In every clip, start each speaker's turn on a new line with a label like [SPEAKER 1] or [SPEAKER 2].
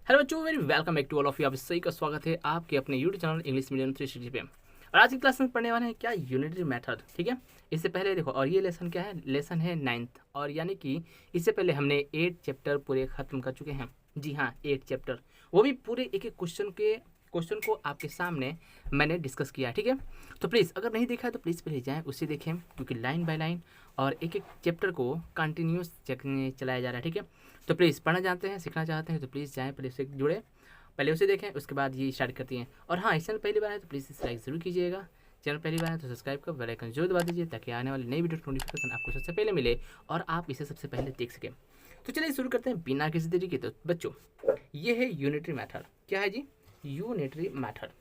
[SPEAKER 1] Hello बच्चों, very welcome back to all of you. आप सही का स्वागत है आपके अपने यूट्यूब चैनल इंग्लिश मीडियम 360 पे। और आज की क्लास में पढ़ने वाले हैं क्या, यूनिटरी मेथड। ठीक है, इससे पहले देखो, और ये लेसन क्या है, लेसन है 9th। और यानी कि इससे पहले हमने 8 चैप्टर पूरे खत्म कर चुके हैं। जी हाँ, 8 चैप्टर, वो भी पूरे एक एक क्वेश्चन को आपके सामने मैंने डिस्कस किया। ठीक है, तो प्लीज़ अगर नहीं देखा है तो प्लीज़ पहले जाएँ उसे देखें, क्योंकि लाइन बाय लाइन और एक एक चैप्टर को कंटिन्यूस चलाया जा रहा है। ठीक है, तो प्लीज़ पढ़ना चाहते हैं, सीखना चाहते हैं तो प्लीज़ जाएँ, पहले से जुड़े, पहले उसे देखें, उसके बाद ये स्टार्ट करती हैं। और हाँ, इस चैनल पहली बार है तो प्लीज़ इसे लाइक ज़रूर कीजिएगा। चैनल पहली बार है तो सब्सक्राइब कर बेल आइकन जरूर दबा दीजिए, ताकि आने वाली नई वीडियो नोटिफिकेशन आपको सबसे पहले मिले और आप इसे सबसे पहले देख सकें। तो चलिए शुरू करते हैं बिना किसी देरी के। तो बच्चों, ये है यूनिटरी मेथड। क्या है जी? Unitary method.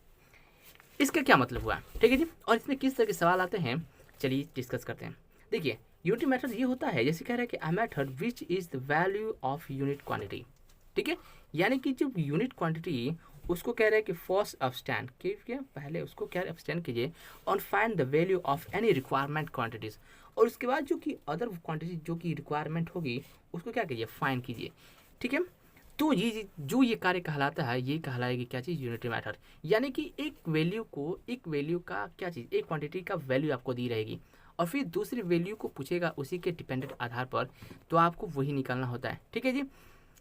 [SPEAKER 1] इसका क्या मतलब हुआ? ठीक है जी, और इसमें किस तरह के सवाल आते हैं, चलिए डिस्कस करते हैं। देखिए, यूनिटरी मेथड ये होता है, जैसे कह रहा है कि a method which is the value of unit quantity. ठीक है, यानी कि जो यूनिट क्वांटिटी, उसको कह रहा है कि फर्स्ट अबस्टैंड कीजिए, पहले उसको क्या अबस्टैंड कीजिए और find the value of any requirement quantities. और उसके बाद जो कि अदर क्वांटिटी जो कि रिक्वायरमेंट होगी, उसको क्या कीजिए, फाइंड कीजिए। ठीक है, तो ये जो ये कार्य कहलाता है, ये कहलाएगी क्या चीज़, यूनिटरी मेथड। यानी कि एक वैल्यू का क्या चीज़, एक क्वांटिटी का वैल्यू आपको दी रहेगी और फिर दूसरी वैल्यू को पूछेगा उसी के डिपेंडेंट आधार पर, तो आपको वही निकालना होता है। ठीक है जी,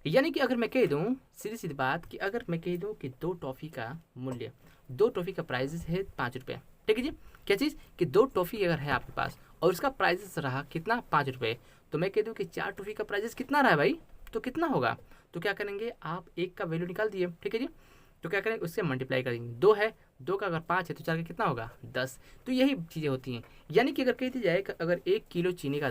[SPEAKER 1] यानी कि अगर मैं कह दूँ, सीधी सीधी बात, कि अगर मैं कह दूँ कि दो टॉफ़ी का प्राइस है 5 रुपये। ठीक है जी, क्या चीज़ कि 2 टॉफ़ी अगर है आपके पास और उसका प्राइस रहा कितना, 5 रुपये, तो मैं कह दूँ कि 4 टॉफ़ी का प्राइस कितना रहा है भाई, तो कितना होगा, तो क्या करेंगे, आप एक का वैल्यू निकाल दिए। ठीक है जी, तो क्या करेंगे, उससे मल्टीप्लाई करेंगे। 2 है, 2 का अगर 5 है तो 4 का कितना होगा, 10। तो यही चीज़ें होती हैं। यानी कि अगर कह दी जाए कि अगर 1 किलो चीनी का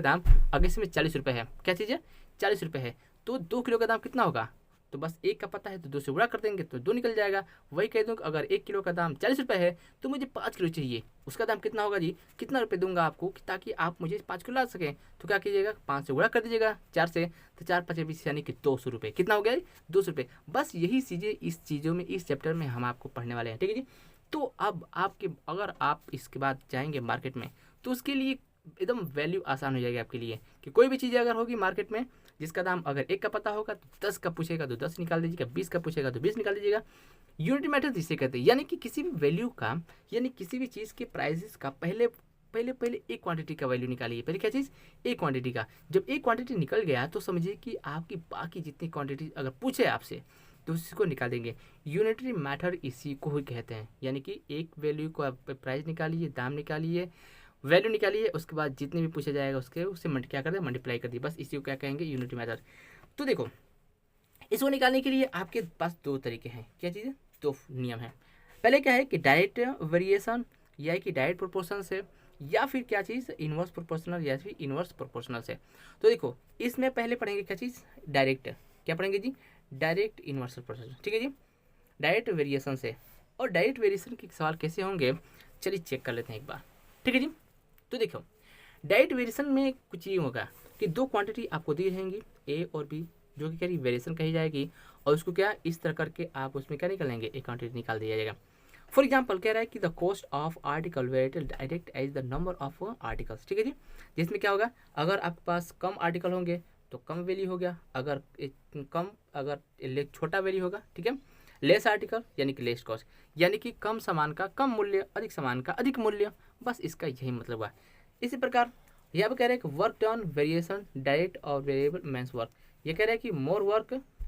[SPEAKER 1] दाम अगर इसमें 40 रुपये है, क्या चीज़ है, 40 रुपये है, तो 2 किलो का दाम कितना होगा, तो बस एक का पता है तो 2 से गुणा कर देंगे तो 2 निकल जाएगा। वही कह दूँ कि अगर 1 किलो का दाम 40 रुपये है तो मुझे 5 किलो चाहिए, उसका दाम कितना होगा जी, कितना रुपये दूंगा आपको ताकि आप मुझे 5 किलो ला सकें, तो क्या कीजिएगा, 5 से गुणा कर दीजिएगा 4 से, तो 4×5 = 20, यानी कि 200 रुपये। कितना हो गया, 200 रुपये। बस यही चीज़ें इस चीज़ों में, इस चैप्टर में हम आपको पढ़ने वाले हैं। ठीक है जी, तो अब आपके, अगर आप इसके बाद जाएंगे मार्केट में, तो उसके लिए एकदम वैल्यू आसान हो जाएगी आपके लिए, कि कोई भी चीज़ अगर होगी मार्केट में जिसका दाम अगर 1 का पता होगा तो 10 का पूछेगा तो 10 निकाल दीजिएगा, 20 का पूछेगा तो 20 निकाल दीजिएगा। यूनिटी मेथड इसे कहते हैं। यानी कि किसी भी वैल्यू का, यानी किसी भी चीज़ के प्राइसेस का पहले पहले पहले एक क्वांटिटी का वैल्यू निकालिए। पहले क्या चीज़, एक क्वांटिटी का। जब एक क्वांटिटी निकल गया तो समझिए कि आपकी बाकी जितनी क्वांटिटी अगर पूछे आपसे तो उसको निकाल देंगे। यूनिटरी मेथड इसी को ही कहते हैं। यानी कि एक वैल्यू को आप प्राइस निकालिए, दाम निकालिए, वैल्यू निकालिए, उसके बाद जितने भी पूछा जाएगा उससे क्या कर दे, मल्टीप्लाई कर दिए। बस इसी को क्या कहेंगे, यूनिटी मेथड। तो देखो, इसको निकालने के लिए आपके पास 2 तरीके हैं। क्या चीज़ है, 2 नियम है। पहले क्या है कि डायरेक्ट वेरिएशन, या कि डायरेक्ट प्रोपोर्शन से, या फिर क्या चीज़, इनवर्स प्रोपोर्शनल, या फिर इनवर्स प्रोपोर्शनल से। तो देखो, इसमें पहले पढ़ेंगे क्या चीज़, डायरेक्ट। क्या पढ़ेंगे जी, डायरेक्ट इनवर्स प्रोपोर्शनल। ठीक है जी, डायरेक्ट वेरिएशन से। और डायरेक्ट वेरिएशन के सवाल कैसे होंगे, चलिए चेक कर लेते हैं एक बार। ठीक है जी, तो देखो, डायरेक्ट वेरिएशन में कुछ ये होगा कि 2 क्वांटिटी आपको दी रहेंगी, ए और बी, जो कि क्या वेरिएशन कही जाएगी, और उसको क्या इस तरह करके आप उसमें क्या निकालेंगे, एक क्वांटिटी निकाल दिया जाएगा। फॉर एग्जाम्पल कह रहा है कि the cost of article variate direct as the number of articles. ठीक है जी, जिसमें क्या होगा, अगर आपके पास कम आर्टिकल होंगे तो कम वैल्यू हो गया, अगर छोटा वैल्यू होगा, ठीक है, लेस आर्टिकल यानी कि लेस कॉस्ट, यानी कि कम सामान का कम मूल्य, अधिक सामान का अधिक मूल्य। बस इसका यही मतलब हुआ। इसी प्रकार यहाँ पे कह रहे हैं कि वर्क डन वेरिएशन डायरेक्ट और वेरिएबल मेंस वर्क। ये कह रहे हैं कि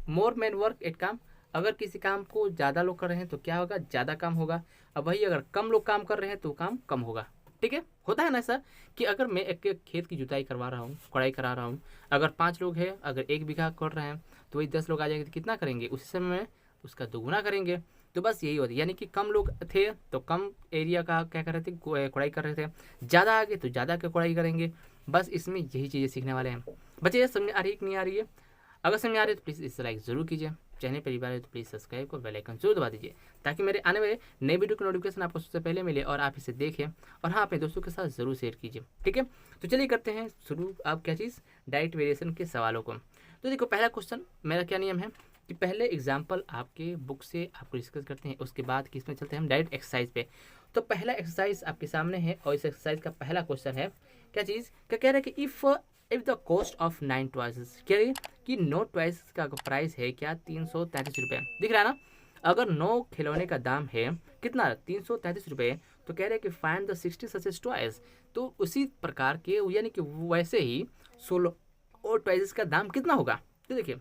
[SPEAKER 1] मोर मैन वर्क एट काम। अगर किसी काम को ज़्यादा लोग कर रहे हैं तो क्या होगा, ज़्यादा काम होगा। अब वही अगर कम लोग काम कर रहे हैं तो काम कम होगा। ठीक है, होता है ना ऐसा कि अगर मैं एक खेत की जुताई करवा रहा हूँ, कोड़ाई करा रहा हूँ, अगर 5 लोग हैं, अगर 1 बीघा कर रहे हैं, तो वही 10 लोग आ जाएंगे तो कितना करेंगे, उसी समय में उसका दोगुना करेंगे। तो बस यही होता है, यानी कि कम लोग थे तो कम एरिया का क्या कर रहे थे, कोड़ाई कर रहे थे, ज़्यादा आ गए तो ज़्यादा का कोड़ाई करेंगे। बस इसमें यही चीज़ें सीखने वाले हैं बच्चे। ये समझ आ रही है कि नहीं आ रही है? अगर समझ आ रही है तो प्लीज़ इस लाइक ज़रूर कीजिए। चैनल पहली बार है तो प्लीज़ सब्सक्राइब को बेल आइकन जरूर दबा दीजिए, ताकि मेरे आने वाले नए वीडियो की नोटिफिकेशन आपको सबसे पहले मिले और आप इसे देखें। और हाँ, अपने दोस्तों के साथ ज़रूर शेयर कीजिए। ठीक है, तो चलिए करते हैं शुरू। आप क्या चीज़, डायरेक्ट वेरिएशन के सवालों को। तो देखो, पहला क्वेश्चन मेरा क्या नियम है कि पहले एग्जाम्पल आपके बुक से आपको डिस्कस करते हैं, उसके बाद किस में चलते हैं हम, डायरेक्ट एक्सरसाइज पे। तो पहला एक्सरसाइज आपके सामने है और इस एक्सरसाइज का पहला क्वेश्चन है क्या चीज़, क्या कह रहा है कि if if the cost of 9 टॉयजेस, क्या है कि 9 टॉयज का प्राइस है क्या 333 रुपये, दिख रहा है ना। अगर 9 खिलौने का दाम है कितना 333 रुपये, तो कह रहे हैं कि फाइंड द 60 सचेस टॉयज। तो उसी प्रकार के यानी कि वैसे ही 16 और टॉयजेस का दाम कितना होगा। तो देखिए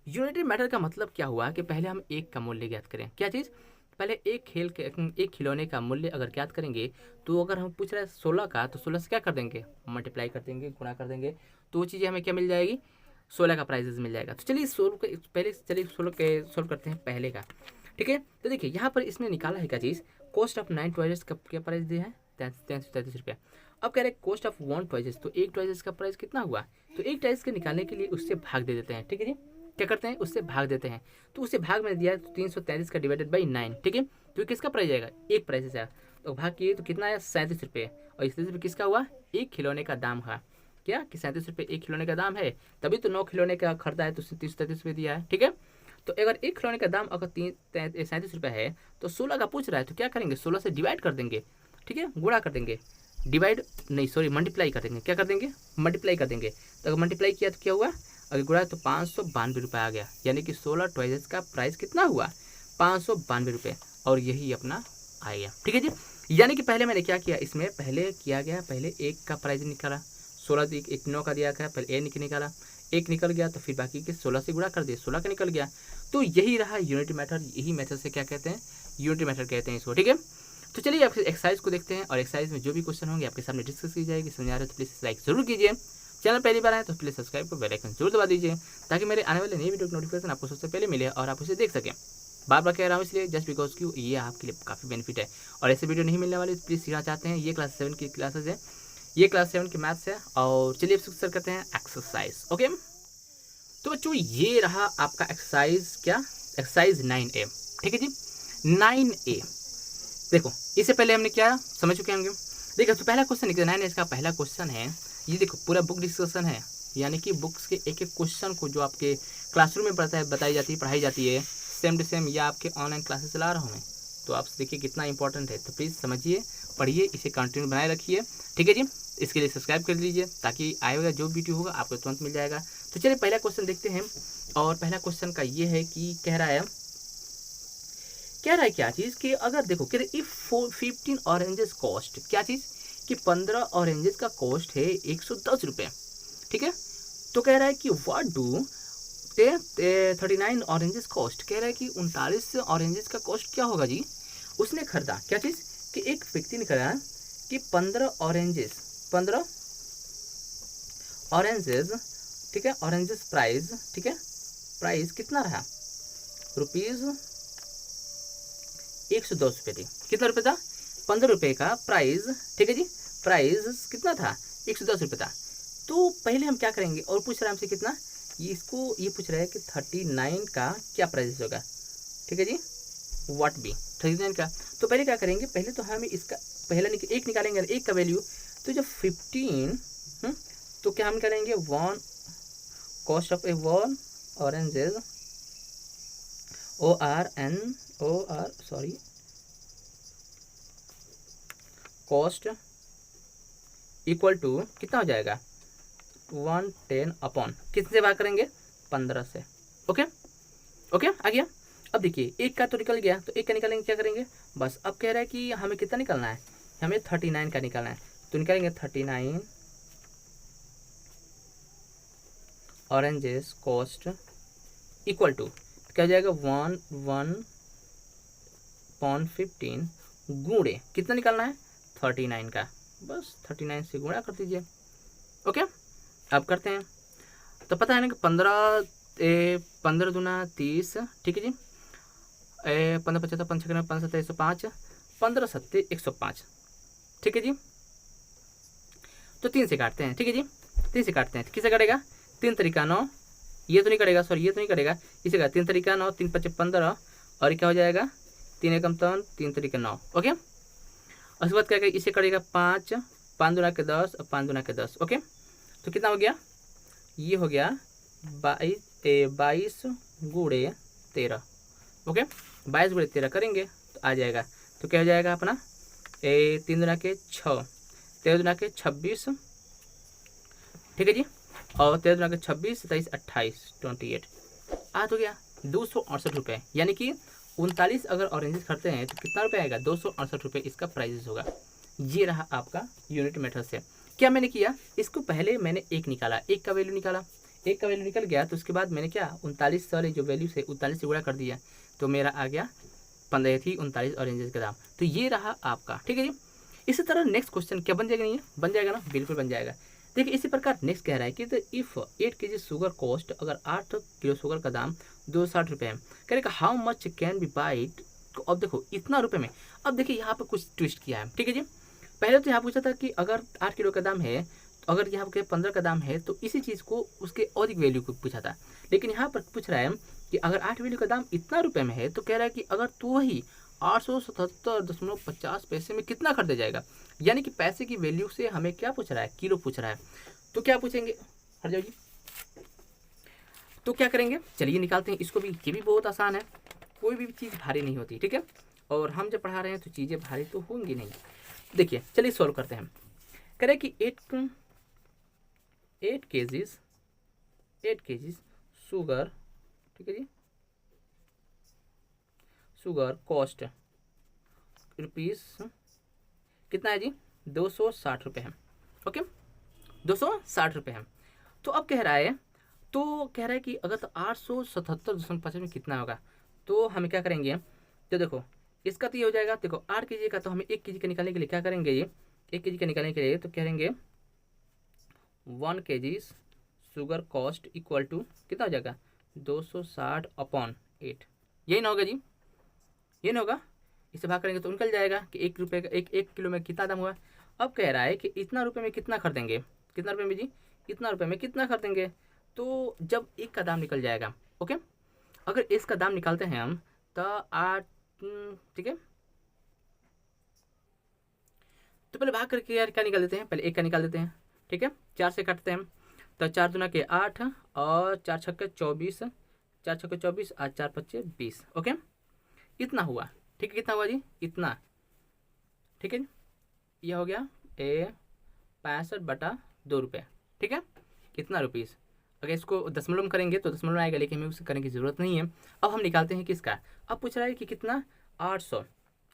[SPEAKER 1] यूनिटरी मैटर का मतलब क्या हुआ कि पहले हम एक का मूल्य ज्ञात करें। क्या चीज़, पहले एक खिलौने का मूल्य अगर ज्ञात करेंगे, तो अगर हम पूछ रहे हैं 16 का, तो 16 से क्या कर देंगे, मल्टीप्लाई कर देंगे, गुणा कर देंगे, तो वो चीज़ें हमें क्या मिल जाएगी, 16 का प्राइजेस मिल जाएगा। तो चलिए 16 के सोल्व करते हैं पहले का, ठीक है। तो देखिए यहाँ पर इसने निकाला है क्या चीज़, कॉस्ट ऑफ 9 टॉयजेस का क्या प्राइस दिया है 33 रुपया। अब कह रहे हैं कॉस्ट ऑफ 1 टॉयजेस, तो एक टॉयजेस का प्राइस कितना हुआ, तो एक टॉयजेस के निकालने के लिए उससे भाग दे देते हैं, ठीक है जी। क्या करते हैं, उससे भाग देते हैं, तो उससे भाग में दिया है तो 333 का डिवाइडेड बाई 9, ठीक है। तो किसका प्राइस आएगा, एक प्राइस आया, तो भाग किए तो कितना आया 37 रुपये। और इस रुपये किसका हुआ, एक खिलौने का दाम है, क्या कि 37 रुपये एक खिलौने का दाम है, तभी तो 9 खिलौने का खरीदा है तो 333 रुपये दिया है, ठीक है। तो अगर एक खिलौने का दाम अगर 37 रुपये है, तो 16 का पूछ रहा है, तो क्या करेंगे 16 से डिवाइड कर देंगे, ठीक है, गुणा कर देंगे, डिवाइड नहीं सॉरी मल्टीप्लाई कर देंगे, क्या कर देंगे मल्टीप्लाई कर देंगे। तो अगर मल्टीप्लाई किया तो क्या हुआ, अगर गुणा तो 592 रुपये आ गया, यानी कि 16 टॉयजेस का प्राइस कितना हुआ 592 रुपये, और यही अपना आ गया, ठीक है जी। यानी कि पहले मैंने क्या किया, इसमें पहले किया गया, पहले एक का प्राइस निकाला, 16 एक 9 का दिया गया, पहले ए निकाला, एक निकल गया, तो फिर बाकी के 16 से गुणा कर दिए, 16 का निकल गया। तो यही रहा यूनिटी मेथड, यही मेथड से क्या कहते हैं, यूनिटी मेथड कहते हैं इसको, ठीक है। तो चलिए आप एक्सरसाइज को देखते हैं, और एक्सरसाइज में जो भी क्वेश्चन होंगे आपके सामने डिस्कस की जाएगी। समझ आ रहा है तो प्लीज़ लाइक जरूर कीजिए, चैनल पहली बार आए तो प्लीज़ सब्सक्राइब को बेल आइकन जरूर दबा दीजिए, ताकि मेरे आने वाले नई वीडियो की नोटिफिकेशन आपको सबसे पहले मिले और आप उसे देख सकें। बार बार कह रहा हूँ इसलिए, जस्ट बिकॉज क्यों, ये आपके लिए काफ़ी बेनिफिट है, और ऐसे वीडियो नहीं मिलने वाली तो प्लीज़ सीखना चाहते हैं, ये क्लास 7 की क्लासेज है, ये क्लास 7 की मैथ्स है। और चलिए अब शुरू करते हैं एक्सरसाइज, ओके। तो बच्चों ये रहा आपका एक्सरसाइज, क्या एक्सरसाइज 9A, ठीक है जी 9A। देखो इससे पहले हमने क्या समझ चुके होंगे, देखो तो पहला क्वेश्चन 9 इसका पहला क्वेश्चन है, ये देखो पूरा बुक डिस्कशन है, यानी कि बुक्स के एक एक क्वेश्चन को जो आपके क्लासरूम में बताई जाती है, पढ़ाई जाती है सेम टू सेम, या आपके ऑनलाइन क्लासेस चला रहा हूँ मैं, तो आप देखिए कितना इंपॉर्टेंट है। तो प्लीज़ समझिए, पढ़िए, इसे कंटिन्यू बनाए रखिए, ठीक है जी। इसके लिए सब्सक्राइब कर लीजिए, ताकि आएगा जो वीडियो होगा आपको तुरंत मिल जाएगा। तो चलिए पहला क्वेश्चन देखते हैं, और पहला क्वेश्चन का ये है कि कह रहा है क्या चीज़ कि अगर देखो कि इफ 15 ऑरेंजेस कॉस्ट, क्या चीज़ कि 15 ऑरेंजेस का कॉस्ट है 110 रुपये, ठीक है। तो कह रहा है कि व्हाट डू 39 ऑरेंजेस कॉस्ट, कह रहा है कि 39 ऑरेंजेस का कॉस्ट क्या होगा जी। उसने खरीदा क्या चीज़ कि एक व्यक्ति ने खरीदा कि 15 ऑरेंजेस, ठीक है, ऑरेंजेस प्राइस, ठीक है, प्राइस कितना रहा रुपीज़ 110 रुपये थी, कितना रुपये था 15 रुपये का प्राइस, ठीक है जी, प्राइस कितना था 110 रुपये था। तो पहले हम क्या करेंगे, और पूछ रहा है हमसे कितना, ये पूछ रहा है कि 39 का क्या प्राइस होगा, ठीक है जी, व्हाट बी 39 का। तो पहले क्या करेंगे, पहले तो हमें इसका पहला एक निकालेंगे, एक का वैल्यू, तो जब 15 तो क्या हम निकालेंगे 1 cost of a 1 oranges cost equal to कितना हो जाएगा 110 अपॉन किससे भाग करेंगे 15 से, ओके ओके आ गया। अब देखिए एक का तो निकल गया, तो एक का निकालेंगे, क्या करेंगे बस। अब कह रहा है कि हमें कितना निकालना है, हमें 39 का निकालना है, तो निकालेंगे 39 ऑरेंजेस कॉस्ट इक्वल टू क्या हो जाएगा 1/15 गुणे कितना निकालना है 39 का, बस 39 से गुणा कर दीजिए, ओके। अब करते हैं, तो पता है ना कि 15 दूना 30, ठीक है जी, 15 75 5 5 7 105, 15 7 105, ठीक है जी। तो 3 से काटते हैं, ठीक है जी, 3 से काटते हैं, किससे कटेगा 3 तरीका 9, ये तो नहीं करेगा, सॉरी ये तो नहीं करेगा, इसे का 3 तरीका 9, 3 5 15, और क्या हो जाएगा 3 एकम 3 तरीका 9, ओके। उसके बाद क्या इसे करेगा 5 दूना के 10 और 5 दूना के 10, ओके। तो कितना हो गया, ये हो गया 22 गुणे 13, ओके, 22 गुणे 13 करेंगे तो आ जाएगा, तो क्या हो जाएगा अपना 3 दूना के 6, 13 दूना के 26, ठीक है जी। और 13 दुना के 26, 27, 28, 28 आज हो गया 268 रुपये। यानी कि 39 अगर ऑरेंजेस खरीदते हैं तो कितना रुपये आएगा, 268 रुपये इसका प्राइस होगा। ये रहा आपका यूनिट मेथड से। क्या मैंने किया, इसको पहले मैंने एक निकाला, एक का वैल्यू निकाला, एक का वैल्यू निकल गया तो उसके बाद मैंने क्या 39 वाले जो वैल्यू से 39 से गुणा कर दिया तो मेरा आ गया 15 थी 39 ऑरेंजेस का दाम। तो ये रहा आपका, ठीक है जी। इसी तरह नेक्स्ट क्वेश्चन क्या बन जाएगा, नहीं बन जाएगा ना, बिल्कुल बन जाएगा। देखिए इसी प्रकार नेक्स्ट कह रहा है कि इफ 8 kg शुगर कॉस्ट, अगर 8 किलो शुगर का दाम 260 रुपये है, कहेगा how much can be bite. अब देखो इतना रुपये में, अब देखिए यहाँ पर कुछ ट्विस्ट किया है, ठीक है जी। पहले तो यहाँ पूछा था कि अगर 8 किलो का दाम है, अगर यहाँ पे 15 का दाम है तो इसी चीज़ को उसके अधिक वैल्यू को पूछा था। लेकिन यहाँ पर पूछ रहा है कि अगर 8 वैल्यू का दाम इतना रुपये में है तो कह रहा है कि अगर तू वही 877.50 में कितना खरीदा जाएगा। यानी कि पैसे की वैल्यू से हमें क्या पूछ रहा है, किलो पूछ रहा है। तो क्या पूछेंगे, हट जाओ जी। तो क्या करेंगे, चलिए निकालते हैं इसको भी। ये भी बहुत आसान है, कोई भी चीज़ भारी नहीं होती, ठीक है। और हम जब पढ़ा रहे हैं तो चीज़ें भारी तो होंगी नहीं। देखिए चलिए सॉल्व करते हैं। करें कि 8 केजीज शुगर, ठीक है जी, शुगर कॉस्ट रुपीस कितना है जी, 260 रुपये है। ओके 260 रुपये है। तो अब कह रहा है कि अगर तो 877.50 में कितना होगा, तो हम क्या करेंगे, तो देखो इसका तो ये हो जाएगा। देखो 8 kg का, तो हमें 1 kg का निकालने के लिए क्या करेंगे, ये 1 kg का निकालने के लिए तो कहेंगे 1 kg sugar cost equal to कितना हो जाएगा, 260/8। यही ना होगा जी, ये ना होगा। इसे भाग करेंगे तो निकल जाएगा कि 1 रुपये का, एक किलो में कितना दाम हुआ। अब कह रहा है कि इतना रुपये में कितना खरीदेंगे, कितना रुपये में जी, इतना रुपये में कितना खरीदेंगे। तो जब एक का दाम निकल जाएगा, ओके, अगर इसका दाम निकालते हैं हम तो 8, ठीक है। तो पहले भाग करके यार क्या निकाल देते हैं, पहले एक का निकाल देते हैं, ठीक है। 4 से काटते हैं तो 4 दूना के 8 और 4 छक्के 24, 4 छक्के 24 और 4 पच्चे 20, ओके। इतना हुआ, ठीक है, कितना हुआ जी, इतना, ठीक है। यह हो गया 65/2 रुपये, ठीक है, कितना रुपीज़। अगर इसको दशमलव में करेंगे तो दशमलव आएगा, लेकिन हमें उसे करने की ज़रूरत नहीं है। अब हम निकालते हैं किसका, अब पूछ रहा है कि कितना, 800,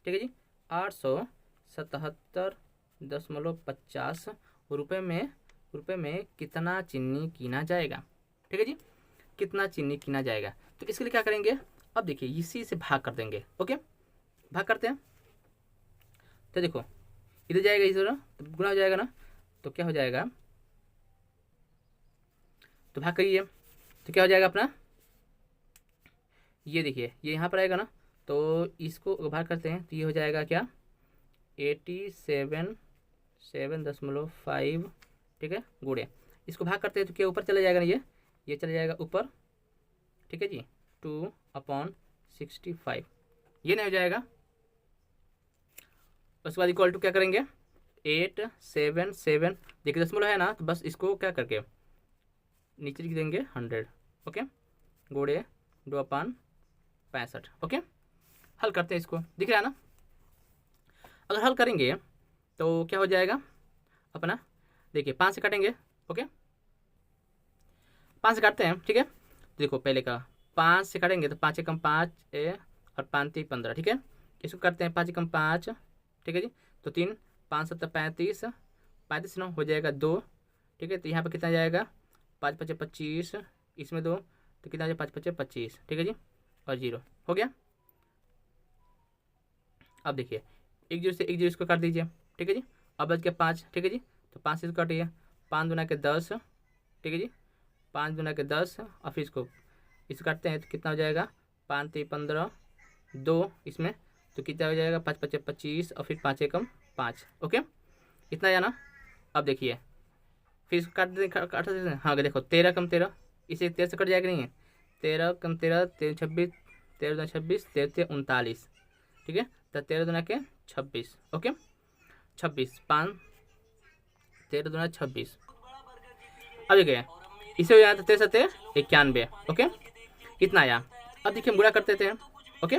[SPEAKER 1] ठीक है जी, 877.50 रुपये में कितना चीनी कीना जाएगा, ठीक है जी, कितना चीनी कीना जाएगा। तो इसके लिए क्या करेंगे, अब देखिए इसी से भाग कर देंगे, ओके, भाग करते हैं। तो देखो इधर जाएगा, इधर तो गुना हो जाएगा ना, तो क्या हो जाएगा, तो भाग करिए तो क्या हो जाएगा अपना, ये देखिए ये यहाँ पर आएगा ना, तो इसको भाग करते हैं तो ये हो जाएगा क्या, 87.5, ठीक है, गुड़े इसको भाग करते हैं तो क्या ऊपर चला जाएगा ना, ये चला जाएगा ऊपर, ठीक है जी, 2/65, ये नहीं हो जाएगा। उसके बाद इक्वल टू क्या करेंगे, 877, देखिए दशमलव है ना, तो बस इसको क्या करके नीचे लिख देंगे 100, ओके, गुड़े 2/65, ओके। हल करते हैं इसको, दिख रहा है ना। अगर हल करेंगे तो क्या हो जाएगा अपना, देखिए 5 से काटेंगे, ओके, 5 से काटते हैं, ठीक है। देखो पहले का 5 से काटेंगे तो 5 एकम 5 और 5 3 15, ठीक है। इसको करते हैं 5 एकम 5, ठीक है जी, तो 3, 5 7 35, 35 9 हो जाएगा 2, ठीक है। तो यहाँ पर कितना जाएगा, 5 5 25, इसमें 2 तो कितना जाएगा, 5 5 25, ठीक है जी, और 0 हो गया। अब देखिए 1 0 से 1 0 इसको काट दीजिए, ठीक है जी। अब बच गया 5, ठीक है जी, तो 5 से इसको काटिए, 5 दूना के 10, ठीक है जी, 5 दूना के 10 और फिर इसको काटते हैं तो कितना हो जाएगा, 5 3 15, 2 इसमें तो कितना हो जाएगा, 5 5 25 और फिर 5 एकम 5, ओके, इतना जाना। अब देखिए फिर इसको काट दें, हाँ देखो 13 कम 13, इसे 13 से कट जाएगा, नहीं है, 13 कम 13, 13 26, 13 दूना 26, 13 39, ठीक है। तो 13 दूना के 26, ओके, 26 5 13 दूना 26। अब देखिए इसे हो जाए तो 13 7 91, ओके, इतना आया। अब देखिए हम गुणा करते थे, ओके,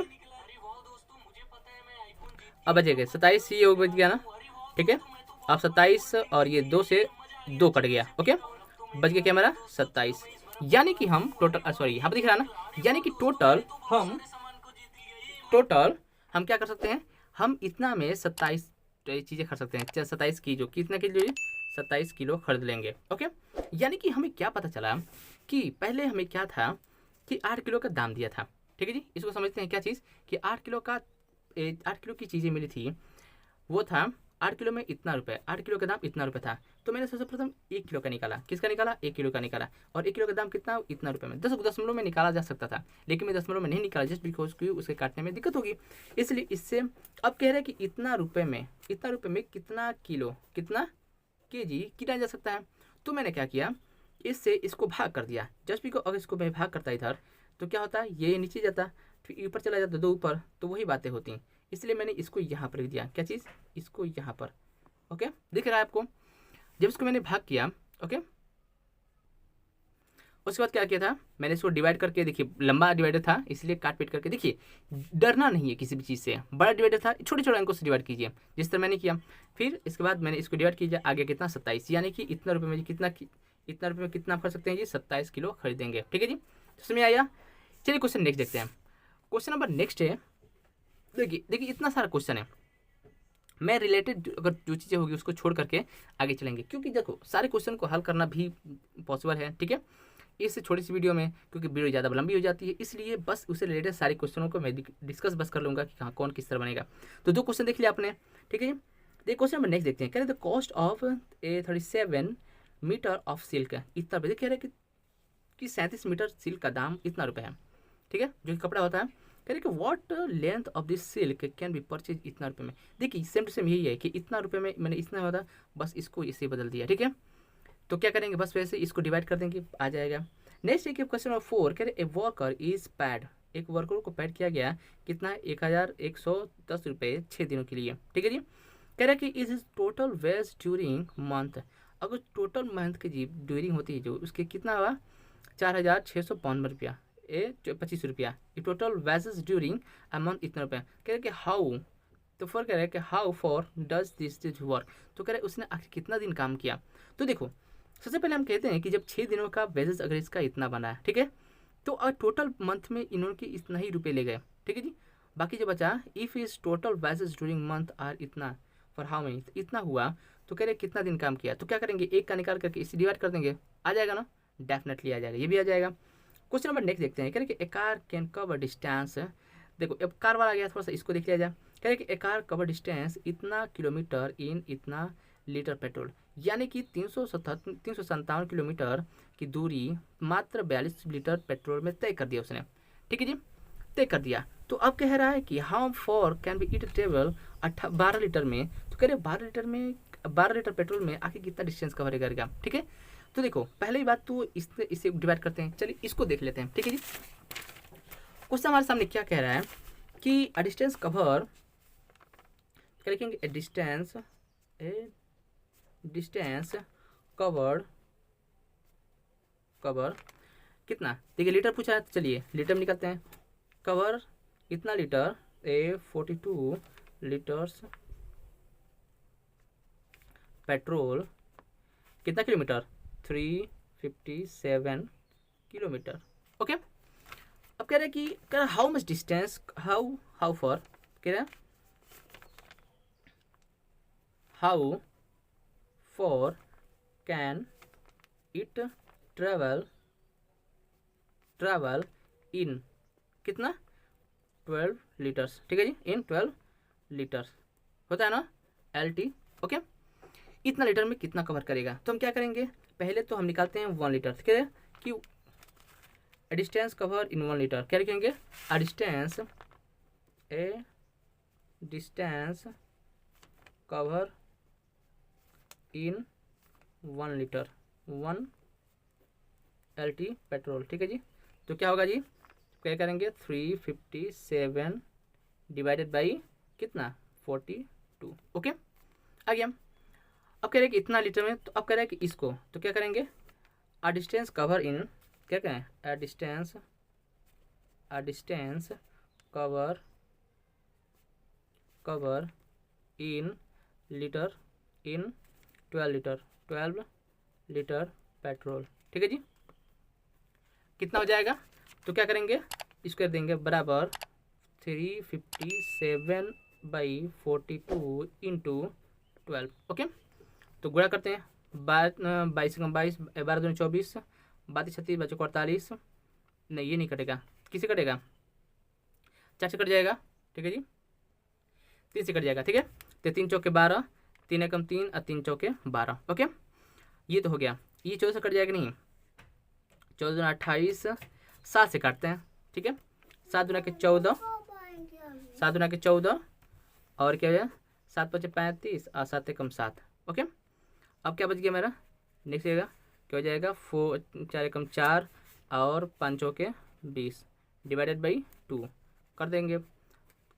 [SPEAKER 1] अब बचेगा 27, ये बच गया ना, ठीक है। अब 27 और ये 2 से 2 कट गया, ओके, बच गया क्या हमारा 27। यानी कि हम टोटल सॉरी यहाँ पर दिख रहा है ना, यानी कि टोटल हम क्या कर सकते हैं, हम इतना में 27 चीज़ें खरीद सकते हैं। 27 की जो कितना किलो, 27 किलो खरीद लेंगे। ओके, यानी कि हमें क्या पता चला कि पहले हमें क्या था कि 8 किलो का दाम दिया था। ठीक है जी, इसको समझते हैं क्या चीज़ कि 8 किलो का 8 किलो की चीज़ें मिली थी, वो था 8 किलो में इतना रुपये, 8 किलो का दाम इतना रुपये था। तो मैंने सबसे प्रथम 1 किलो का निकाला। किसका निकाला? 1 किलो का निकाला। और 1 किलो का दाम कितना? इतना रुपये में। 10 दशमलव में निकाला जा सकता था, लेकिन मैं दशमलव में नहीं निकाला, जस्ट बिकॉज की उसके काटने में दिक्कत होगी। इसलिए इससे अब कह रहे हैं कि इतना रुपये में कितना किलो, कितना केजी किया जा सकता है। तो मैंने क्या किया, इससे इसको भाग कर दिया। जस्ट बिकॉज अगर इसको मैं भाग करता इधर तो क्या होता है, ये नीचे जाता, फिर ऊपर चला जाता, 2 ऊपर, तो वही बातें होती। इसलिए मैंने इसको यहाँ पर लिख दिया। क्या चीज़? इसको यहाँ पर। ओके, दिख रहा है आपको? जब इसको मैंने भाग किया, ओके, उसके बाद क्या किया था, मैंने इसको डिवाइड करके, देखिए लंबा डिवाइडर था इसलिए काट पीट करके, देखिए डरना नहीं है किसी भी चीज़ से। बड़ा डिवाइडर था, छोटे छोटे अंकों से डिवाइड कीजिए, जिस तरह मैंने किया। फिर इसके बाद मैंने इसको डिवाइड कीजिए, आगे कितना 27, यानी कि इतना रुपये में इतना रुपये में कितना खरीद सकते हैं जी? 27 किलो खरीदेंगे। ठीक है जी, तो समझ आया? चलिए क्वेश्चन नेक्स्ट देखते हैं। क्वेश्चन नंबर नेक्स्ट है, देखिए इतना सारा क्वेश्चन है, मैं रिलेटेड अगर जो चीज़ें होगी उसको छोड़ करके आगे चलेंगे, क्योंकि देखो सारे क्वेश्चन को हल करना भी पॉसिबल है। ठीक है, इस छोटी सी वीडियो में, क्योंकि वीडियो ज़्यादा लंबी हो जाती है, इसलिए बस उससे रिलेटेड सारे क्वेश्चनों को मैं डिस्कस बस कर लूँगा कि कहाँ कौन किस तरह बनेगा। तो 2 क्वेश्चन देख लिया आपने। ठीक है जी, देखिए क्वेश्चन नंबर नेक्स्ट देखते हैं। कह रहे the cost of a 37 metre of silk, इतना रुपये। कह रहे कि 37 मीटर सिल्क का दाम इतना रुपये है। ठीक है, जो कपड़ा होता है। कह रहे कि what length of this silk can be purchase, इतना रुपये में। देखिए सेम टू सेम यही है कि इतना रुपये में मैंने इतना होता, बस इसको इसे बदल दिया। ठीक है, तो क्या करेंगे, बस वैसे इसको डिवाइड कर देंगे, आ जाएगा। नेक्स्ट एक क्वेश्चन नंबर 4, कह रहे ए वर्कर इज पैड, एक वर्कर को पैड किया गया कितना? 1110 रुपये 6 दिनों के लिए। ठीक है जी, कह रहे कि is is total wage during month, अगर टोटल मंथ की जी ड्यूरिंग होती है जो, उसके कितना हुआ? 4652 रुपया, 25 रुपया। Total wages during a month इतना रुपया। कह रहे कि हाउ, तो फॉर कह रहे हैं कि how for does this work, तो कह रहे उसने आखिर कितना दिन काम किया। तो देखो सबसे पहले हम कहते हैं कि जब 6 दिनों का वेजेस अगर इसका इतना बना है, ठीक है, तो टोटल मंथ में इन्होंने इतना ही रुपये ले गए। ठीक है जी, बाकी जो बचा, if is total wages during month are इतना, फॉर हाउ मेनी, इतना हुआ, तो कह रहे कितना दिन काम किया। तो क्या करेंगे, एक का निकाल करके इसे डिवाइड कर देंगे, आ जाएगा ना? डेफिनेटली आ जाएगा, ये भी आ जाएगा। क्वेश्चन नंबर नेक्स्ट देखते हैं। कह रहे कि ए कार कैन कवर डिस्टेंस, देखो अब कार वाला आ गया, थोड़ा सा इसको देख लिया जाए। कह रहे कि ए कार कवर डिस्टेंस इतना किलोमीटर इन इतना लीटर पेट्रोल, यानी कि 357 किलोमीटर की दूरी मात्र 42 लीटर पेट्रोल में तय कर दिया उसने। ठीक है जी, तय कर दिया। तो अब कह रहा है कि how for can be it travel 12 litre में, तो कह रहे 12 लीटर पेट्रोल में आखिर कितना डिस्टेंस कवर करेगा। ठीक है, तो देखो पहले ही बात तो इसे डिवाइड करते हैं, चलिए इसको देख लेते हैं। ठीक है जी, क्वेश्चन हमारे सामने क्या कह रहा है कि अ डिस्टेंस कवर, लिखेंगे ए डिस्टेंस कवर कितना, देखिए लीटर पूछा है, तो चलिए लीटर में निकालते हैं। कवर इतना लीटर, 42 लीटर्स पेट्रोल, कितना किलोमीटर? 357 किलोमीटर। ओके, अब कह रहे हैं कि कह रहा how much distance, how for, कह रहे हैं how for can it travel in कितना? 12 लीटर्स। ठीक है जी, इन 12 लीटर्स होता है ना, LT। ओके, इतना लीटर में कितना कवर करेगा। तो हम क्या करेंगे, पहले तो हम निकालते हैं 1 लीटर। ठीक है कि डिस्टेंस कवर इन 1 लीटर, क्या लिखेंगे? Distance cover in 1 litre 1 LT petrol. ठीक है जी, तो क्या होगा जी, क्या करेंगे, 357 डिवाइडेड बाई कितना? 42। ओके, आ गया। अब कह रहे हैं कि इतना लीटर में, तो अब कह रहे हैं कि इसको, तो क्या करेंगे, अ डिस्टेंस कवर इन, क्या कहें, a distance cover in litre in 12 litre petrol. ठीक है जी, कितना हो जाएगा, तो क्या करेंगे, इसको कर देंगे बराबर 357/42 इंटू 12। ओके, तो गुणा करते हैं, 22 कम 22, 12 दूनी 24, 32 36 बच्चों को 48, नहीं ये नहीं कटेगा, किसे कटेगा, 4 से कट जाएगा। ठीक है जी, 3 से कट जाएगा। ठीक है, तो 3 चौके 12, 3 एकम 3 और 3 चौके 12। ओके, ये तो हो गया। ये 14 से कट जाएगा नहीं, 14 दूना 28, 7 से काटते हैं। ठीक है, 7 दूना के 14, 7 दूना के 14 और क्या हो जाए 7 5 35 और 7 एकम 7। ओके, अब क्या बच गया मेरा, नेक्स्ट जाएगा क्या हो जाएगा 4 4 एकम 4 और 5 चौके 20 डिवाइडेड बाई 2 कर देंगे,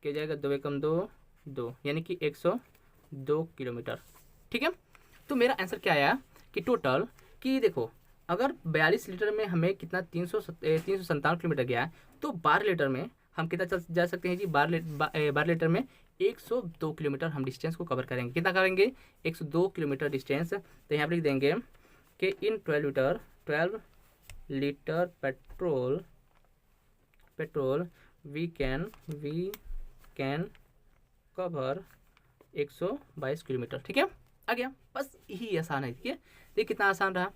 [SPEAKER 1] क्या जाएगा 2 एकम 2 2, यानी कि 102 किलोमीटर। ठीक है, तो मेरा आंसर क्या आया कि टोटल, कि देखो अगर 42 लीटर में हमें कितना 397 किलोमीटर गया है, तो 12 लीटर में हम कितना चल जा सकते हैं जी, 12 लीटर में 102 किलोमीटर हम डिस्टेंस को कवर करेंगे। कितना करेंगे, 102 किलोमीटर डिस्टेंस। तो यहाँ पर लिख देंगे कि in 12 litre petrol we can cover 122 kilometre. ठीक है, आ गया, बस यही आसान है। ठीक है, देखिए कितना आसान रहा,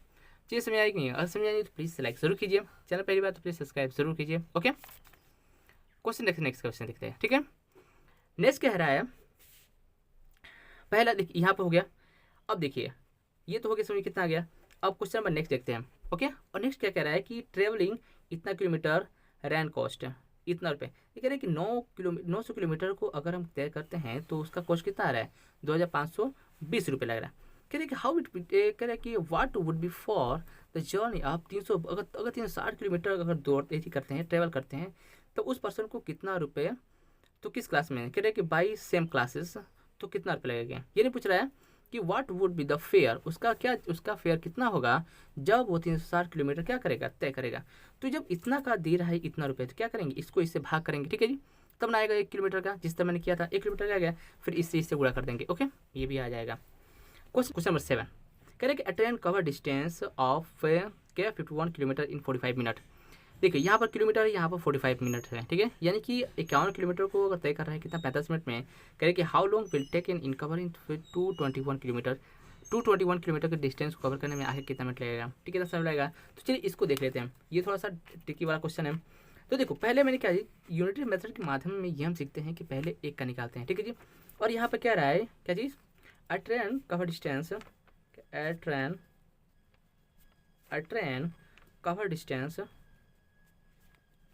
[SPEAKER 1] चीज़ समझ आई कि नहीं, अगर समझ आई तो प्लीज़ लाइक जरूर कीजिए, चैनल पहली बार तो प्लीज़ सब्सक्राइब जरूर कीजिए। ओके, क्वेश्चन देखते हैं, नेक्स्ट क्वेश्चन देखते हैं। ठीक है, नेक्स्ट कह रहा है, पहला देखिए यहाँ पर हो गया। अब देखिए ये तो हो गया, समझ कितना आ गया। अब क्वेश्चन नंबर नेक्स्ट देखते हैं। ओके, और नेक्स्ट क्या कह रहा है कि ट्रेवलिंग इतना किलोमीटर, रैन कॉस्ट इतना रुपये। ये कह रहे हैं कि 900 किलोमीटर को अगर हम तय करते हैं तो उसका कॉस्ट कितना आ रहा है, 2520 रुपये लग रहा है। कह रहे हैं कि हाउ इट, कह रहे हैं कि what would be for the journey. आप 300 अगर 360 किलोमीटर अगर दौड़ते ही करते हैं, ट्रेवल करते हैं, तो उस पर्सन को कितना रुपये, तो किस क्लास में, कह रहे हैं कि बाई सेम क्लासेस, तो कितना रुपये लगेगा। ये नहीं पूछ रहा है कि what would be the fair, उसका फेयर कितना होगा जब वो 360 किलोमीटर क्या करेगा, तय करेगा। तो जब इतना का दे रहा है इतना रुपये, तो क्या करेंगे, इसको इससे भाग करेंगे। ठीक है जी, तब ना आएगा 1 किलोमीटर का, जिस तरह मैंने किया था 1 किलोमीटर का आ गया, फिर इससे गुणा कर देंगे। ओके, ये भी आ जाएगा। क्वेश्चन नंबर 7 कह रहे कि अ train cover distance of 51 kilometre in 45 minute. देखिए यहाँ पर किलोमीटर है, यहाँ पर 45 मिनट है। ठीक है, यानी कि 51 किलोमीटर को अगर तय कर रहा है कितना, 45 मिनट में। कह रहे कि how long will take in cover in 221 kilometre, 221 kilometre के डिस्टेंस को कवर करने में आखिर कितना मिनट लगेगा। ठीक है, कितना समय लगेगा। तो चलिए इसको देख लेते हैं, ये थोड़ा सा ट्रिकी वाला क्वेश्चन है। तो देखो पहले मैंने क्या जी, यूनिटरी मेथड के माध्यम में ये हम सीखते हैं कि पहले एक का निकालते हैं। ठीक है जी, और यहाँ पर क्या रहा है, क्या चीज़, a train cover distance,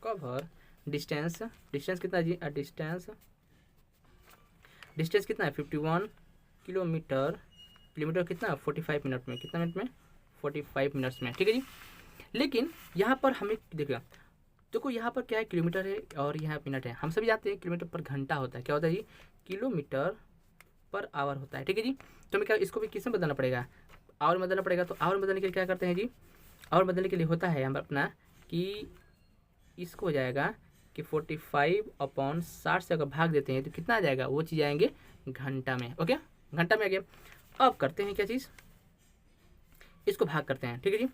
[SPEAKER 1] cover distance कितना जी, डिस्टेंस कितना है 51 किलोमीटर कितना 45 मिनट में, कितना मिनट में 45 मिनट्स में। ठीक है जी, लेकिन यहाँ पर हमें देखो यहाँ पर क्या है, किलोमीटर है और यहाँ मिनट है। हम सभी जानते हैं किलोमीटर पर घंटा होता है, क्या होता है जी, किलोमीटर पर आवर होता है। ठीक है जी, तो हमें क्या इसको भी किस में बदलना पड़ेगा, आवर में बदलना पड़ेगा। तो आवर बदलने के लिए क्या करते हैं जी, आवर बदलने के लिए होता है हम अपना कि इसको हो जाएगा कि 45/60 से अगर भाग देते हैं तो कितना आ जाएगा, वो चीज़ आएंगे घंटा में। ओके, घंटा में आ गया। अब करते हैं क्या चीज़, इसको भाग करते हैं। ठीक है जी,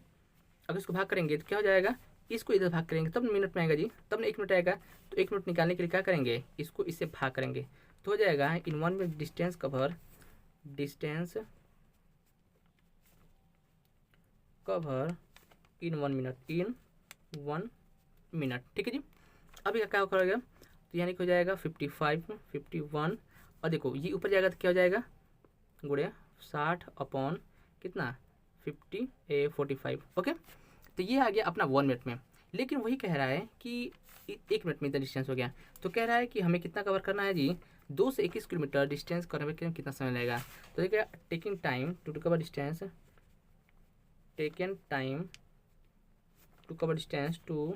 [SPEAKER 1] अब इसको भाग करेंगे तो क्या हो जाएगा, इसको इधर भाग करेंगे तब मिनट में आएगा जी, तब ना 1 मिनट आएगा। तो 1 मिनट निकालने के लिए क्या करेंगे, इसको इससे भाग करेंगे तो हो जाएगा इन 1 minute distance cover in 1 minute. ठीक है जी, अभी क्या करेगा, तो यानी कि हो जाएगा 55 51, और देखो ये ऊपर जाएगा तो क्या हो जाएगा, गुड़े 60 अपॉन कितना 45। ओके, तो ये आ गया अपना 1 मिनट में। लेकिन वही कह रहा है कि 1 मिनट में इतना डिस्टेंस हो गया, तो कह रहा है कि हमें कितना कवर करना है जी, 2 से 21 किलोमीटर डिस्टेंस करने में कितना समय लगेगा। तो देखिए taking time to cover distance to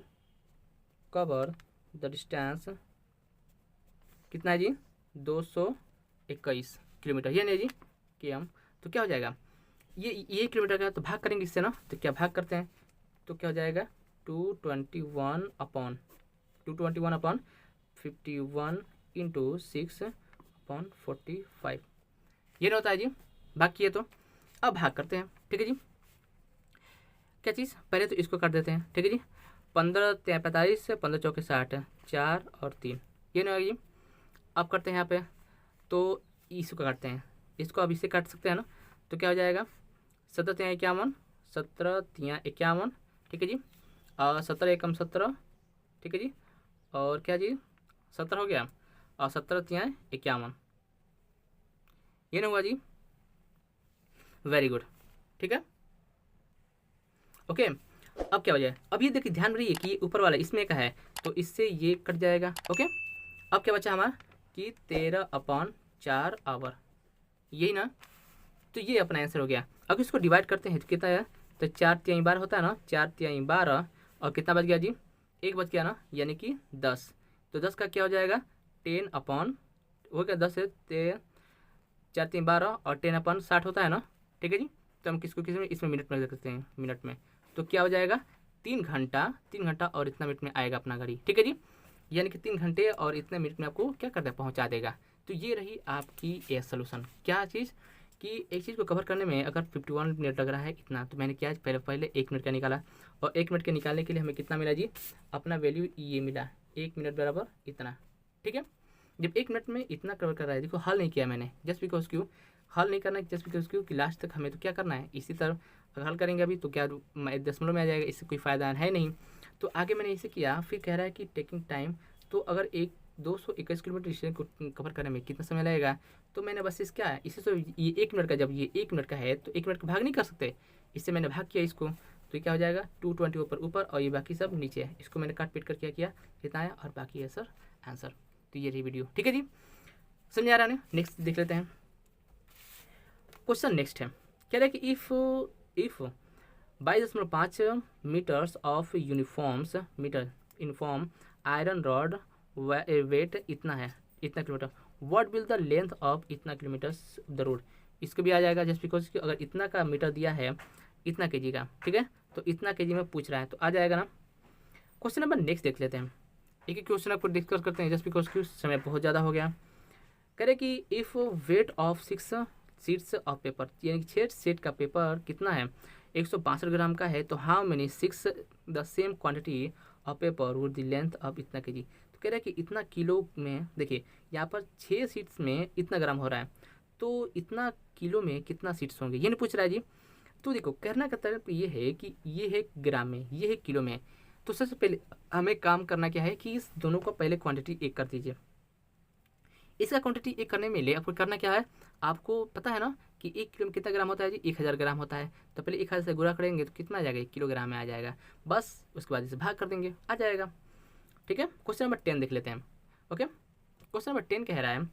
[SPEAKER 1] cover the distance कितना है जी, 221 किलोमीटर, ये नहीं जी km। तो क्या हो जाएगा, ये किलोमीटर का तो भाग करेंगे इससे ना, तो क्या भाग करते हैं, तो क्या हो जाएगा 221 अपॉन 51 इंटू 6/45, ये नहीं होता है जी, भाग किए तो अब भाग करते हैं। ठीक है जी, क्या चीज़, पहले तो इसको काट देते हैं, ठीक है जी। 15 45 15 चौके 60, 4 और 3, ये नहीं होगी। अब करते हैं यहाँ पे, तो इसको काटते हैं, इसको अब इससे काट सकते हैं ना, तो क्या हो जाएगा 17 तिया 51, 17 तिया 51, ठीक है जी। 17 एकम 17, ठीक है जी। और क्या जी 17 हो गया, और 17 तिया 51, ये ना हुआ जी, वेरी गुड, ठीक है ओके। अब क्या हो जाए, अब ये देखिए ध्यान रहिए कि ये ऊपर वाला इसमें का है, तो इससे ये कट जाएगा, ओके। अब क्या बचा हमारा कि 13/4 आवर, यही ना, तो ये अपना आंसर हो गया। अब इसको डिवाइड करते हैं तो कितना है, तो 4 तिहाई 12 होता है ना, 4 तिहाई 12, और कितना बच गया जी, एक बच गया ना, यानी कि 10। तो 10 का क्या हो जाएगा 10 हो गया 10 है 4 3 12 और 10/60 होता है ना, ठीक है जी। तो हम किसको किस में, इसमें मिनट में लिख सकते हैं, मिनट में, तो क्या हो जाएगा 3 घंटा और इतना मिनट में आएगा अपना गाड़ी, ठीक है जी। यानी कि 3 घंटे और इतने मिनट में आपको क्या करता है, पहुंचा देगा। तो ये रही आपकी ये सोल्यूशन, क्या चीज़ कि एक चीज़ को कवर करने में अगर 51 मिनट लग रहा है इतना, तो मैंने क्या पहले 1 मिनट का निकाला, और 1 मिनट के निकालने के लिए हमें कितना मिला जी, अपना वैल्यू ये मिला, 1 मिनट बराबर इतना, ठीक है। जब 1 मिनट में इतना कवर कर रहा है, देखो हल नहीं किया मैंने, जस्ट बिकॉज क्यों हल नहीं करना है, जस्ट बिकॉज क्यों कि लास्ट तक हमें तो क्या करना है, इसी तरह अगर हल करेंगे अभी तो क्या दशमलव में आ जाएगा, इससे कोई फ़ायदा है नहीं। तो आगे मैंने इसे किया, फिर कह रहा है कि टेकिंग टाइम, तो अगर एक 221 किलोमीटर डिस्टेंस को कवर करने में कितना समय लगेगा, तो मैंने बस इस क्या है इसे, तो ये 1 मिनट का, जब ये 1 मिनट का है तो 1 मिनट का भाग नहीं कर सकते, इससे मैंने भाग किया इसको, तो क्या हो जाएगा 220 ऊपर ऊपर और ये बाकी सब नीचे है, इसको मैंने काट पीट कर क्या किया कितना आया, और बाकी है सर आंसर। तो ये रही वीडियो, ठीक है जी, समझ आ रहा है। नेक्स्ट देख लेते हैं, क्वेश्चन नेक्स्ट है, कह रहा है कि if 22.5 metres of uniform iron rod weight इतना है, इतना kilometre, what will the length of इतना किलोमीटर्स द रोड, इसको भी आ जाएगा, जस्ट बिकॉज कि अगर इतना का मीटर दिया है इतना केजी का, ठीक है, तो इतना केजी में पूछ रहा है तो आ जाएगा ना। क्वेश्चन नंबर नेक्स्ट देख लेते हैं, एक एक क्वेश्चन आपको डिस्कस करते हैं, जस्ट बिकॉज कि समय बहुत ज़्यादा हो गया। कह रहे कि if weight of 6 sheets of paper, यानी कि 6 सेट का पेपर कितना है 162 ग्राम का है, तो how many 6 the same quantity of paper would the length of इतना केजी। तो कह रहा है कि इतना किलो में, देखिए यहाँ पर 6 सीट्स में इतना ग्राम हो रहा है, तो इतना किलो में कितना सीट्स होंगे, ये नहीं पूछ रहा है जी। तो देखो कहना का तरफ ये है कि ये है ग्राम में, ये है किलो में, तो सबसे पहले हमें काम करना क्या है कि इस दोनों को पहले क्वांटिटी एक कर दीजिए। इसका क्वांटिटी एक करने में ले आपको करना क्या है, आपको पता है ना कि 1 किलो में कितना ग्राम होता है जी, 1000 ग्राम होता है, तो पहले 1000 से गुणा करेंगे तो कितना आ जाएगा 1 किलोग्राम में आ जाएगा, बस उसके बाद इसे भाग कर देंगे आ जाएगा, ठीक है। क्वेश्चन नंबर 10 देख लेते हैं, ओके। क्वेश्चन नंबर 10 कह रहा है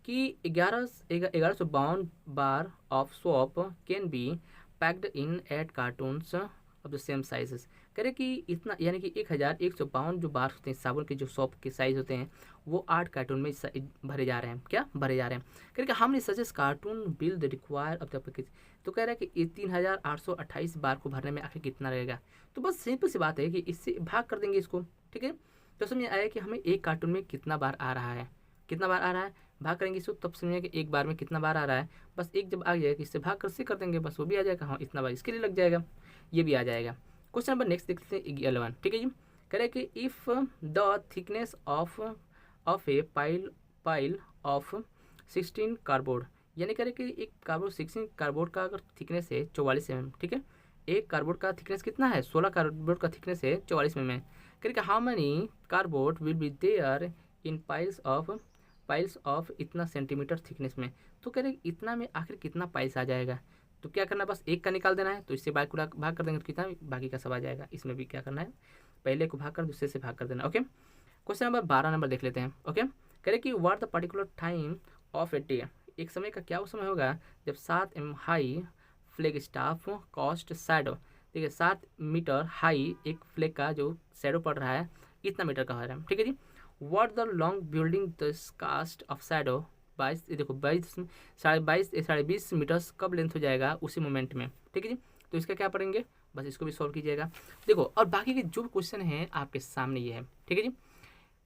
[SPEAKER 1] कि 1152 bars of soap can be packed in 8 cartons of the same sizes. कह रहे कि इतना यानी कि 1152 जो बार होते हैं साबुन के, जो सोप के साइज होते हैं वो 8 कार्टून में भरे जा रहे हैं, क्या भरे जा रहे हैं। कह रहे कि how many such as cartoon bill the require of the package. तो कह रहा है कि 3828 बार को भरने में आखिर कितना लगेगा। तो बस सिंपल सी बात है कि इससे भाग कर देंगे इसको, ठीक है। तो समझ आया कि हमें एक कार्टून में कितना बार आ रहा है, कितना बार आ रहा है, भाग करेंगे इसको तब समझिए कि एक बार में कितना बार आ रहा है, बस एक जब आ जाएगा इससे भाग कर से कर देंगे, बस वो भी आ जाएगा, हाँ इतना बार इसके लिए लग जाएगा, ये भी आ जाएगा। क्वेश्चन नंबर नेक्स्ट देखते हैं 11, ठीक है जी। कह रहे हैं कि if the thickness of A pile of 16 cardboard, यानी कह रहे कि एक कार्डबोर्ड 16 कार्डबोर्ड का अगर थिकनेस है 44 mm, ठीक है, एक कार्डबोर्ड का थिकनेस कितना है 16 कार्डबोर्ड का थिकनेस है 44 mm। कह रहे कि how many cardboard will be there in piles of इतना सेंटीमीटर थिकनेस में। तो कह रहे इतना में आखिर कितना पाइल्स आ जाएगा, तो क्या करना है बस एक का निकाल देना है, तो इससे भाग कर देंगे तो कितना बाकी का सब आ जाएगा। इसमें भी क्या करना है पहले को भाग कर दूसरे से भाग कर देना, ओके। क्वेश्चन नंबर 12 नंबर देख लेते हैं, ओके। कह रहे कि what the particular time of a day, एक समय का क्या वो समय होगा जब 7 mm high flag staff cost shadow, देखिए 7 मीटर हाई एक फ्लैग का जो शैडो पड़ रहा है इतना मीटर का हो रहा है, ठीक है जी। What the long building the cast of shadow 22, देखो 22 मीटर्स कब लेंथ हो जाएगा उसी मोमेंट में, ठीक है जी। तो इसका क्या पढ़ेंगे, बस इसको भी सॉल्व कीजिएगा। देखो और बाकी के जो क्वेश्चन हैं आपके सामने ये है, ठीक है जी।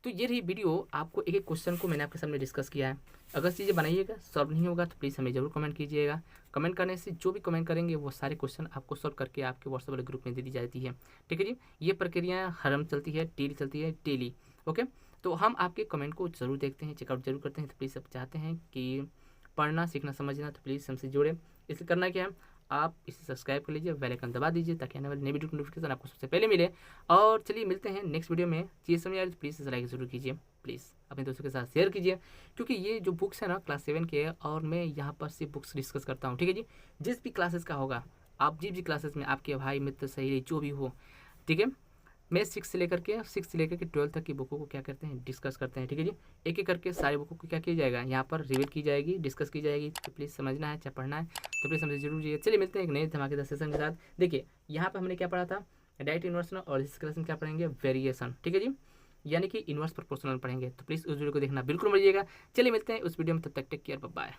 [SPEAKER 1] तो ये रही वीडियो, आपको एक एक क्वेश्चन को मैंने आपके सामने डिस्कस किया है। अगर चीज़ें बनाइएगा, सॉल्व नहीं होगा तो प्लीज़ हमें ज़रूर कमेंट कीजिएगा। कमेंट करने से जो भी कमेंट करेंगे वो सारे क्वेश्चन आपको सॉल्व करके आपके व्हाट्सएप वाले ग्रुप में दे दी जाती है। ठीक है जी, ये प्रक्रिया हरम चलती है, डेली। ओके, तो हम आपके कमेंट को ज़रूर देखते हैं, चेकआउट जरूर करते हैं। तो प्लीज़ आप चाहते हैं कि पढ़ना सीखना समझना, तो प्लीज़ हमसे जुड़े। इसलिए करना क्या है, आप इसे सब्सक्राइब कर लीजिए, बेल आइकन दबा दीजिए ताकि आने वाली नई वीडियो की नोटिफिकेशन आपको सबसे पहले मिले। और चलिए मिलते हैं नेक्स्ट वीडियो में। चीज़ समझ आ रही तो प्लीज़ इसे लाइक जरूर कीजिए, प्लीज़ अपने दोस्तों के साथ शेयर कीजिए, क्योंकि ये जो बुक्स है ना क्लास 7 के है और मैं यहाँ पर सिर्फ बुक्स डिस्कस करता हूँ। ठीक है जी, जिस भी क्लासेस का होगा, आप जिस भी क्लासेस में आपके भाई मित्र सहेली जो भी हो, ठीक है, मैं 6 से लेकर के 12 तक की बुकों को क्या करते हैं, डिस्कस करते हैं। ठीक है जी, एक एक करके सारी बुकों को क्या किया जाएगा, यहाँ पर रिवील की जाएगी, डिस्कस की जाएगी। तो प्लीज़ समझना है, चाहे पढ़ना है तो प्लीज़ समझे जरूर जाइए। चलिए मिलते हैं एक नए धमाकेदार सेशन के साथ। देखिए यहाँ पर हमने क्या पढ़ा था, डायरेक्ट इन्वर्सन, और इस क्लास में क्या पढ़ेंगे, वेरिएशन। ठीक है जी, यानी कि इन्वर्स प्रोपोर्शनल पढ़ेंगे। तो प्लीज़ उस वीडियो को देखना बिल्कुल मत भूलिएगा। चलिए मिलते हैं उस वीडियो में, तब तक टेक केयर, बाय बाय।